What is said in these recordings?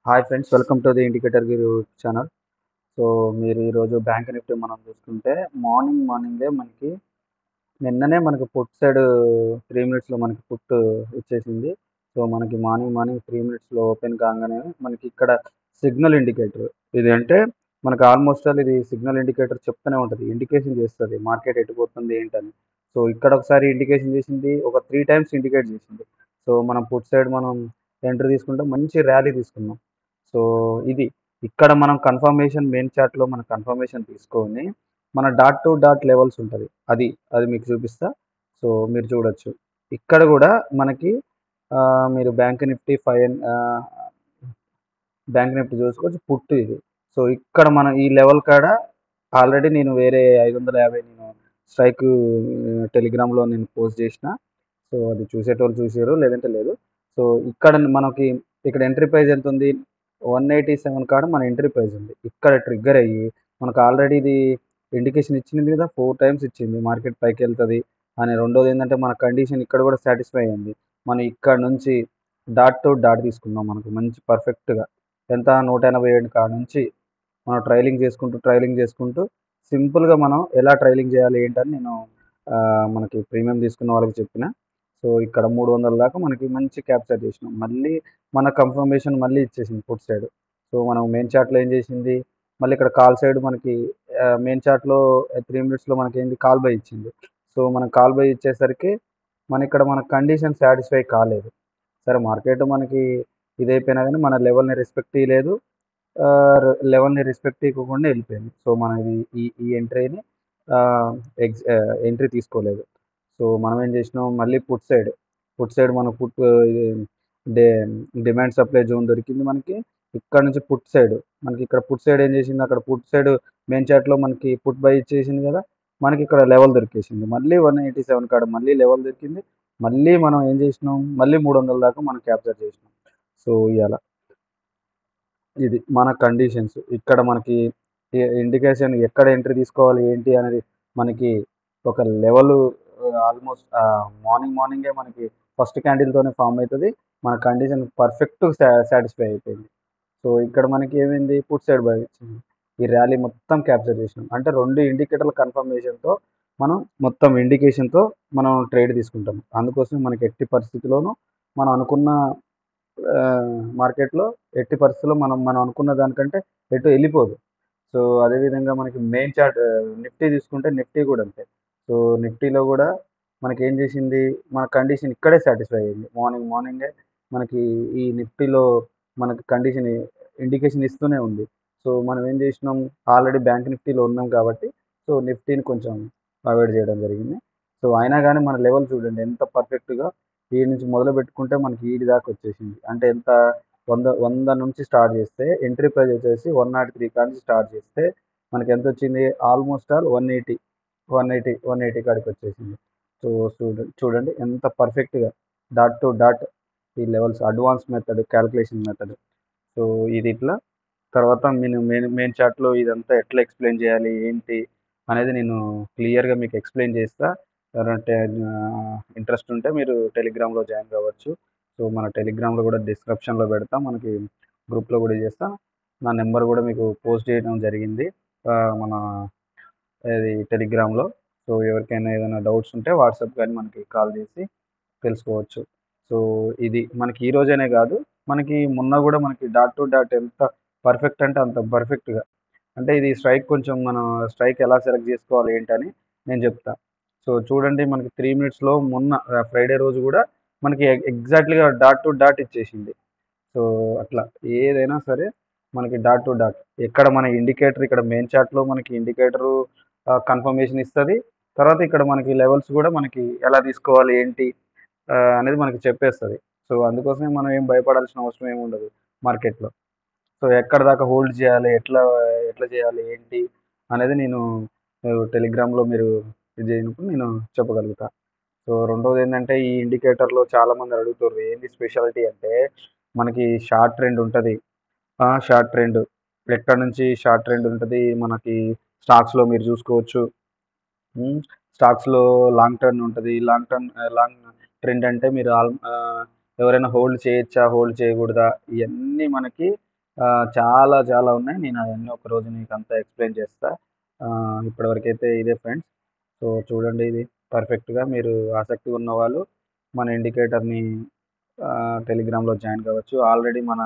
Hi friends, welcome to the indicator గిరు channel. So మీరు ఈరోజు బ్యాంక్ నిఫ్టీ మనం చూసుకుంటే మార్నింగే మనకి నిన్ననే మనకి పుట్ సైడ్ 3 మినిట్స్‌లో మనకి పుట్ ఇచ్చేసింది. సో మనకి మార్నింగ్ 3 మినిట్స్‌లో ఓపెన్ కాంగానే మనకి ఇక్కడ సిగ్నల్ ఇండికేటర్ ఇది అంటే మనకు ఆల్మోస్ట్ ఆల్ ఇది సిగ్నల్ ఇండికేటర్ చెప్తూనే ఉంటది. ఇండికేషన్ చేస్తది మార్కెట్ ఎటు పోతుంది ఏంటని. సో ఇక్కడ ఒకసారి ఇండికేషన్ చేసింది. ఒక 3 టైమ్స్ ఇండికేట్ చేసింది. సో మనం పుట్ సైడ్ మనం ఎంట్రీ తీసుకుంటే మంచి ర్యాలీ తీసుకున్నాం. సో ఇది ఇక్కడ మనం మెయిన్ చార్ట్‌లో మనం కన్ఫర్మేషన్ తీసుకొని మన డాట్ టు డాట్ లెవెల్స్ ఉంటది. అది మీకు చూపిస్తా. సో మీరు చూడొచ్చు. ఇక్కడ గూడా మనకి మీరు బ్యాంక్ నిఫ్టీ చూసుకోవచ్చు పుట్ ఇది. సో ఇక్కడ మనం ఈ లెవెల్ కాడ ఆల్రెడీ నేను వేరే 550 నేను స్ట్రైక్ టెలిగ్రామ్‌లో నేను పోస్ట్ చేసిన. సో అది చూసేటోళ్ళు చూసిర్రు. లేదంటే లేదు. సో ఇక్కడ మనకి ఇక్కడ ఎంట్రీ ప్రైస్ ఎంతుంది? 187 కాడ మన ఎంట్రీ ప్రైస్ ఉంది. ఇక్కడ ట్రిగ్గర్ అయ్యి మనకు ఆల్రెడీ ఇది ఇండికేషన్ ఇచ్చింది కదా! 4 టైమ్స్ ఇచ్చింది. మార్కెట్ పైకెళ్తది అని. రెండోదేంటంటే మన కండిషన్ ఇక్కడ కూడా సాటిస్ఫై అయింది. మనం ఇక్కడ నుంచి డాట్ టు డాట్ తీసుకున్నాం. మనకు మంచి పర్ఫెక్ట్‌గా ఎంత 187 కాడ నుంచి మనం ట్రైలింగ్ చేసుకుంటూ సింపుల్‌గా మనం ఎలా ట్రైలింగ్ చేయాలి ఏంటని నేను మనకి ప్రీమియం తీసుకున్న వాళ్ళకి చెప్పిన. సో ఇక్కడ 300 దాకా మనకి మంచి క్యాప్చర్ చేసినాం. మళ్ళీ మన కన్ఫర్మేషన్ మళ్ళీ ఇచ్చేసింది పుట్ సైడ్. సో మనం మెయిన్ చార్ట్‌లో ఏం చేసింది, మళ్ళీ ఇక్కడ కాల్ సైడ్ మనకి మెయిన్ చార్ట్‌లో 3 మినిట్స్‌లో మనకేంది కాల్ బై ఇచ్చింది. సో మనం కాల్ బై ఇచ్చేసరికి మన కండిషన్ సాటిస్ఫై కాలేదు. సరే మార్కెట్ మనకి ఇదైపోయినా గానీ మన లెవెల్‌ని రెస్పెక్ట్ ఇయ్యలేదు. లెవెల్‌ని రెస్పెక్ట్ ఇవ్వకుండా వెళ్ళిపోయింది. సో మనం ఇది ఈ ఈ ఎంట్రీని ఎంట్రీ తీసుకోలేదు. సో మనం ఏం చేసినాం మళ్ళీ పుట్ సైడ్ మన పుట్ ఇది డే డిమాండ్ సప్లై జోన్ దొరికింది మనకి. ఇక్కడ నుంచి మనకి ఇక్కడ పుట్ సైడ్ ఏం చేసింది, అక్కడ పుట్ సైడ్ మెయిన్ చార్ట్‌లో మనకి పుట్ బై ఇచ్చేసింది కదా! మనకి ఇక్కడ లెవెల్ దొరికేసింది. మళ్ళీ 187 కాడ మళ్ళీ లెవెల్ దొరికింది. మళ్ళీ మనం ఏం చేసినాం, మళ్ళీ 300 దాకా మనం క్యాప్చర్ చేసినాం. సో ఇయాల ఇది మన కండిషన్స్. ఇక్కడ మనకి ఇండికేషన్ ఎక్కడ ఎంట్రీ తీసుకోవాలి ఏంటి అనేది మనకి ఒక లెవెలు ఆల్మోస్ట్ మార్నింగే మనకి ఫస్ట్ క్యాండిల్‌తోనే ఫార్మ్ అయితది. మన కండిషన్ పర్ఫెక్ట్ సాటిస్ఫై అయిపోయింది. సో ఇక్కడ మనకి ఏమైంది పుట్ సైడ్ బై వచ్చింది. ఈ ర్యాలీ మొత్తం క్యాప్చర్ చేసినాం. అంటే 2 ఇండికేటర్ల కన్ఫర్మేషన్‌తో మనం మొత్తం ఇండికేషన్‌తో మనం ట్రేడ్ తీసుకుంటాం. అందుకోసమే మనకి ఎట్టి పరిస్థితిలోనూ మనం అనుకున్న మార్కెట్‌లో ఎట్టి పరిస్థితుల్లో మనం అనుకున్న దానికంటే ఎటు ఎళ్ళిపోదు. సో అదేవిధంగా మనకి మెయిన్ చార్ట్ నిఫ్టీ తీసుకుంటే నిఫ్టీ కూడా అంతే. సో నిఫ్టీలో కూడా మనకేం చేసింది, మన కండిషన్ ఇక్కడే సాటిస్ఫై అయింది. మార్నింగే మనకి ఈ నిఫ్టీలో మనకి ఇండికేషన్ ఇస్తూనే ఉంది. సో మనం ఏం చేసినాం, ఆల్రెడీ బ్యాంక్ నిఫ్టీలో ఉన్నాం కాబట్టి సో నిఫ్టీని కొంచెం అవాయిడ్ చేయడం జరిగింది. సో అయినా గానీ మన లెవెల్ చూడండి ఎంత పర్ఫెక్ట్‌గా ఈడ నుంచి మొదలుపెట్టుకుంటే మనకి ఈడి దాకా వచ్చేసింది. అంటే ఎంత 100 నుంచి స్టార్ట్ చేస్తే ఎంట్రీ ప్రైస్ వచ్చేసి 103 కాడ నుంచి స్టార్ట్ చేస్తే మనకెంతొచ్చింది ఆల్మోస్ట్ ఆల్ 180 కాడికి వచ్చేసింది. సో చూడండి ఎంత పర్ఫెక్ట్‌గా డాట్ టు డాట్ ఈ levels advance method, calculation method. So ఇది ఇట్లా తర్వాత నేను మెయిన్ చార్ట్‌లో ఇదంతా ఎట్లా ఎక్స్‌ప్లెయిన్ చేయాలి, ఏంటి అనేది నేను క్లియర్‌గా మీకు ఎక్స్‌ప్లెయిన్ చేస్తా. ఎవరంటే ఇంట్రెస్ట్ ఉంటే మీరు టెలిగ్రామ్‌లో జాయిన్ కావచ్చు. సో మన టెలిగ్రామ్‌లో కూడా డిస్క్రిప్షన్‌లో పెడతా. మనకి గ్రూప్‌లో కూడా చేస్తా. నా నెంబర్ కూడా మీకు పోస్ట్ చేయడం జరిగింది. మన టెలిగ్రామ్‌లో. సో ఎవరికైనా ఏదైనా డౌట్స్ ఉంటే వాట్సాప్ గాని మనకి కాల్ చేసి తెలుసుకోవచ్చు. సో ఇది మనకి ఈ రోజనే కాదు, మనకి మొన్న కూడా మనకి డాట్ టు డాట్ ఎంత పర్ఫెక్ట్ అంటే అంత పర్ఫెక్ట్‌గా. అంటే ఇది మనం స్ట్రైక్ ఎలా సెలెక్ట్ చేసుకోవాలి ఏంటని నేను చెప్తా. సో చూడండి మనకి 3 మినిట్స్‌లో మొన్న ఫ్రైడే రోజు కూడా మనకి ఎగ్జాక్ట్‌లీగా డాట్ టు డాట్ ఇచ్చేసింది. సో అట్లా ఏదైనా సరే మనకి డాట్ టు డాట్ ఎక్కడ మన ఇండికేటర్ ఇక్కడ మెయిన్ చార్ట్‌లో మనకి ఇండికేటరు కన్ఫర్మేషన్ ఇస్తది. తర్వాత ఇక్కడ మనకి లెవెల్స్ కూడా మనకి ఎలా తీసుకోవాలి ఏంటి అనేది మనకి చెప్పేస్తది. సో అందుకోసమే మనం ఏం భయపడాల్సిన అవసరం ఏమి ఉండదు మార్కెట్‌లో. సో ఎక్కడి దాకా హోల్డ్ చేయాలి, ఎట్లా చేయాలి ఏంటి అనేది నేను టెలిగ్రామ్‌లో మీరు ఇది చేయనప్పుడు నేను చెప్పగలుగుతా. సో రెండోదేంటంటే ఈ ఇండికేటర్‌లో చాలామంది అడుగుతుర్రు ఏంది స్పెషాలిటీ అంటే మనకి షార్ట్ ట్రెండ్ ఉంటది. షార్ట్ ట్రెండ్ ఎక్కడి నుంచి షార్ట్ ట్రెండ్ ఉంటది మనకి స్టాక్స్‌లో మీరు చూసుకోవచ్చు. హ్మ్. స్టాక్స్‌లో లాంగ్ టర్న్ ఉంటది. లాంగ్ ట్రెండ్ అంటే ఎవరైనా హోల్డ్ చేయొచ్చా? హోల్డ్ చేయకూడదా? ఇయన్నీ మనకి చాలా చాలా ఉన్నాయి. నేను అవన్నీ ఒకరోజు మీకంతా ఎక్స్‌ప్లెయిన్ చేస్తా. ఇప్పటివరకైతే ఇదే ఫ్రెండ్స్. సో, చూడండి ఇది పర్ఫెక్ట్‌గా మీరు ఆసక్తి ఉన్నవాళ్ళు మన ఇండికేటర్‌ని టెలిగ్రామ్‌లో జాయిన్ కావచ్చు. ఆల్రెడీ మన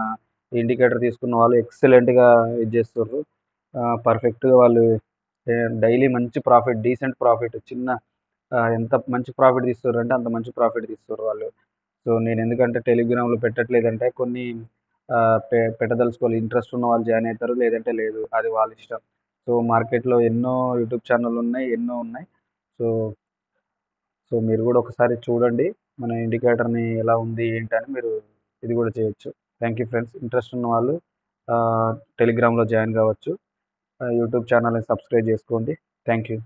ఇండికేటర్ తీసుకున్న వాళ్ళు ఎక్సలెంట్‌గా ఇది చేస్తుర్రు. పర్ఫెక్ట్‌గా వాళ్ళు డైలీ మంచి ప్రాఫిట్, డీసెంట్ ప్రాఫిట్ చిన్న ఎంత మంచి ప్రాఫిట్ తీస్తుర్రంటే అంత మంచి ప్రాఫిట్ తీస్తుర్రు వాళ్ళు. సో, నేనెందుకంటే టెలిగ్రామ్‌లో పెట్టట్లేదంటే కొన్ని పెట్టదలుచుకోవాలి. ఇంట్రెస్ట్ ఉన్న వాళ్ళు జాయిన్ అయితారు. లేదంటే లేదు. అది వాళ్ళ ఇష్టం. సో, మార్కెట్‌లో ఎన్నో యూట్యూబ్ ఛానెల్లున్నాయి. ఎన్నో ఉన్నాయి. సో, సో, మీరు గూడా ఒకసారి చూడండి. మన ఇండికేటర్‌ని ఎలా ఉంది ఏంటని మీరు ఇది గూడా చేయొచ్చు. Thank you friends. ఇంట్రెస్ట్ ఉన్న వాళ్ళు టెలిగ్రామ్‌లో జాయిన్ గావచ్చు. యూట్యూబ్ ఛానెల్‌ని సబ్స్క్రైబ్ జేసుకోండి. Thank you.